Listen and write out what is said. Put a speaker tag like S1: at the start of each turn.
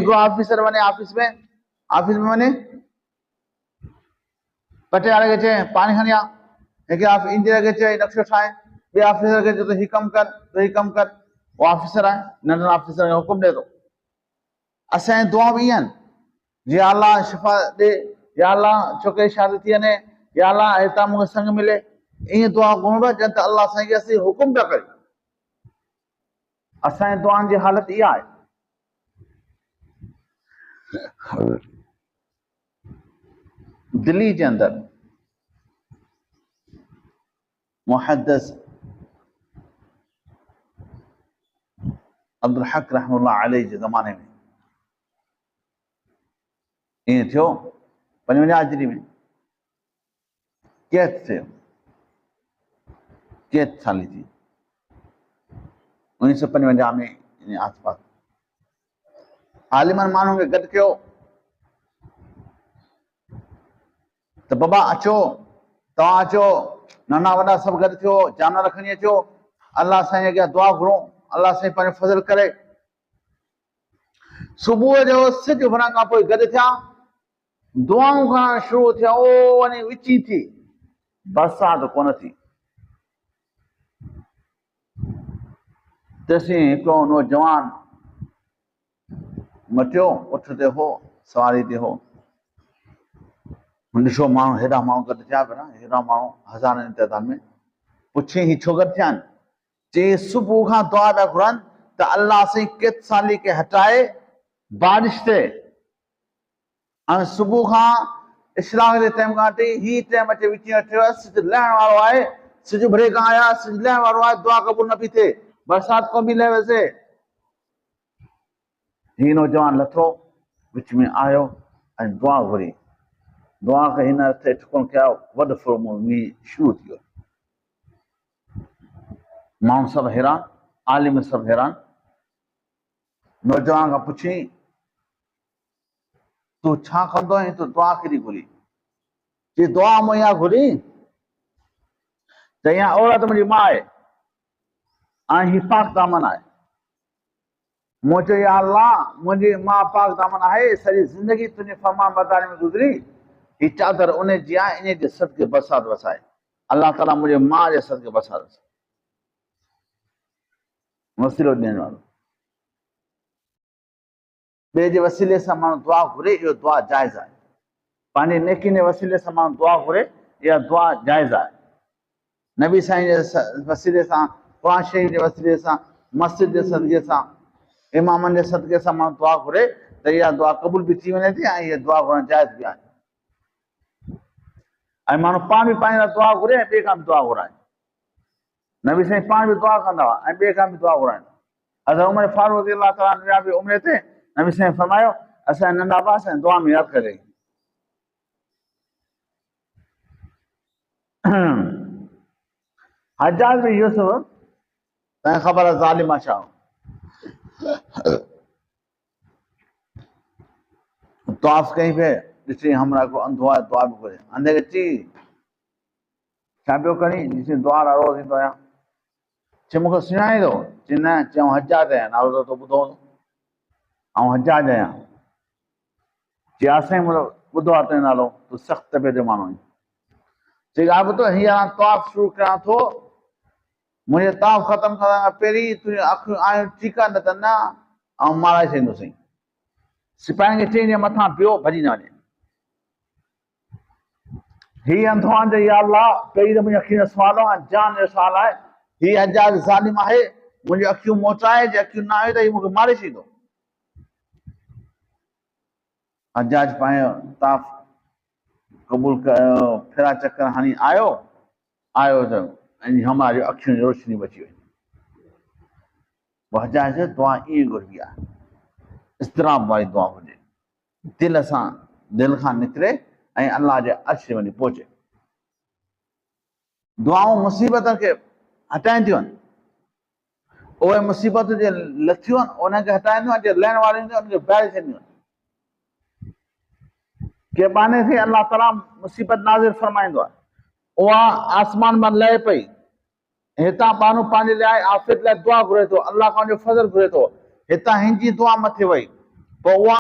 S1: को ऑफिसर वने ऑफिस में वने पटे वाले के चे पानी खनिया एक आप इंजीनियर के चे नक्शो ठाए बे ऑफिसर के तो ही कम कर वो ऑफिसर है नंदन ऑफिसर ने हुक्म दे दो असें दुआ भी हैं या अल्लाह शिफा दे या अल्लाह छोके शादी थी ने या अल्लाह हिता मुझे संग मिले इन दुआ घुमबा जंत अल्लाह साईं के असी हुक्म पिया करे असां दुआन जी हालत इहा आहे दिल्ली के अंदर मुहद्दिस अब्दुल हक रहमतुल्लाह अलैह के ज़माने में ईअं थियो 55 में कैद साली थी 1955 में इन आसपास आलिमन माण्हुनि खे गॾु कयो त बाबा अचो तव्हां अचो नंढा वॾा सभु गॾु थियो जानवर खणी अचो अल्लाह साईं अॻियां दुआ घुरो अल्लाह साईं पंहिंजो फज़ल करे सुबुह जो सिज उभरण खां पोइ गॾु थिया दुआऊं करण शुरू थिया ओ वञी विची थी बरसाति कोन थी तेसीं हिकिड़ो नौजवान मटियो उठ ते हो सवारी ते हो ॾिसो माण्हू हेॾा माण्हू गॾु थिया पिया हेॾा माण्हू हज़ारनि जी तइदाद में पुछी ही छो गॾु थिया आहिनि चई सुबुह खां दुआ पिया घुरनि त अल्लाह साईं कैद साली खे हटाए बारिश ते ऐं सुबुह खां इशराक जे टाइम खां वठी ही टाइम अचे विच में थियो सिज लहण वारो आहे सिज भरे खां आया सिज लहण वारो आहे दुआ क़बूल न पई थिए बरसाति कोन पई लहे वैसे ही नौजवान लथो विच में आयो ऐं दुआ घुरी दुआ खे हिन रस्ते ठिकोन कया वॾो फुरमो मींहुं शुरू थी वियो माण्हू सभु हैरान आलिम सभु हैरान नौजवान खां पुछी तूं छा कंदो आहीं तूं दुआ केॾी घुरी चई दुआ मूं इहा घुरी त इहा औरत मुंहिंजी माउ आहे ऐं ही पाक दामन आहे मूं चयो या अल्लाह मुंहिंजी माउ पाक दामन आहे सॼी ज़िंदगी तुंहिंजी फरमान बरदारी में गुज़री ही चादर उन जी आहे इन जे सदके बरसाति वसाए अल्लाह ताला मुंहिंजे माउ जे सदके बरसाति वसाए वसीलो ॾियण वारो ॿिए जे वसीले सां माण्हू दुआ घुरे इहो दुआ जाइज़ आहे पंहिंजे नेकी जे वसीले सां माण्हू दुआ घुरे इहा दुआ जाइज़ आहे नबी साईं जे वसीले सां क़ुरान शरीफ़ जे वसीले सां मस्जिद जे सदके सां इमामनि जे सदके सां माण्हू दुआ घुरे त इहा दुआ क़बूल बि थी वञे थी ऐं इहा दुआ घुरणु जाइज़ बि आहे ऐं माण्हू पाण बि पंहिंजे लाइ दुआ घुरे ऐं ॿिए खां बि दुआ घुराए नबी साईं पाण बि दुआ कंदा हुआ ऐं ॿिए खां बि दुआ घुराइनि हज़रत उमर फारूक रज़ी अल्लाह ताला विया बि उमिरि ते नबी साईं फरमायो असांजा नंढा ॿार असां दुआ में यादि करे हजाज बिन यूसुफ तव्हांखे ख़बर आहे ज़ालिम आहे छा तवाफ़ कई पे ॾिसी हमरा हिकिड़ो अंधो आहे दुआ बि घुरे अंधे खे चई छा पियो करी ॾिसी दुआ वारो रोज़ ईंदो आहियां चई मूंखे सुञाणींदो चई न चऊं हजाज आहियां नालो त ॿुधो हूंदो ऐं हजाज आहियां चई असां ॿुधो आहे तुंहिंजो नालो तूं सख़्तु तबियत जो माण्हू आहीं चई ॻाल्हि ॿुधो हींअर तवाफ़ शुरू कयां थो मुंहिंजे तवाफ़ ख़तमु करण खां पहिरीं तुंहिंजूं अखियूं आयूं ठीकु आहे न त न ऐं माराए छॾींदुसि सिपाहियुनि खे चई मथां पियो भॼी न वञे ही अंधो आहे या अल्लाह पहिरीं त मुंहिंजी अखियुनि जो सुवाल आहे जान जो सुवाल आहे ही हजाज ज़ालिम आहे मुंहिंजी अखियूं मोटाए जे अखियूं न आहे त ही मूंखे मारे छॾींदो हजाज पंहिंजो तवाफ़ क़बूल कयो फेरा चकर हणी आयो त हमारी अखियुनि जी रोशनी बची वई हजाज दुआ ईअं घुरबी आहे इस्तराब वारी दुआ हुजे दिलि खां निकिरे ऐं अल्लाह जे अर्श ते वञी पहुचे दुआऊं मुसीबतनि खे हटाईंदियूं आहिनि उहे मुसीबतूं जे लथियूं आहिनि उनखे हटाईंदियूं आहिनि जे लहण वारियूं हूंदियूं उनखे ॿाहिरि छॾींदियूं आहिनि के बहाने से अल्लाह ताला मुसीबत नाज़िल फरमाईंदो आहे उहा आसमान मां लहे पई हितां माण्हू पंहिंजे लाइ आफ़ियत लाइ दुआ घुरे थो अल्लाह खां जो फज़ल घुरे थो हितां हिन जी दुआ मथे वई पोइ उहा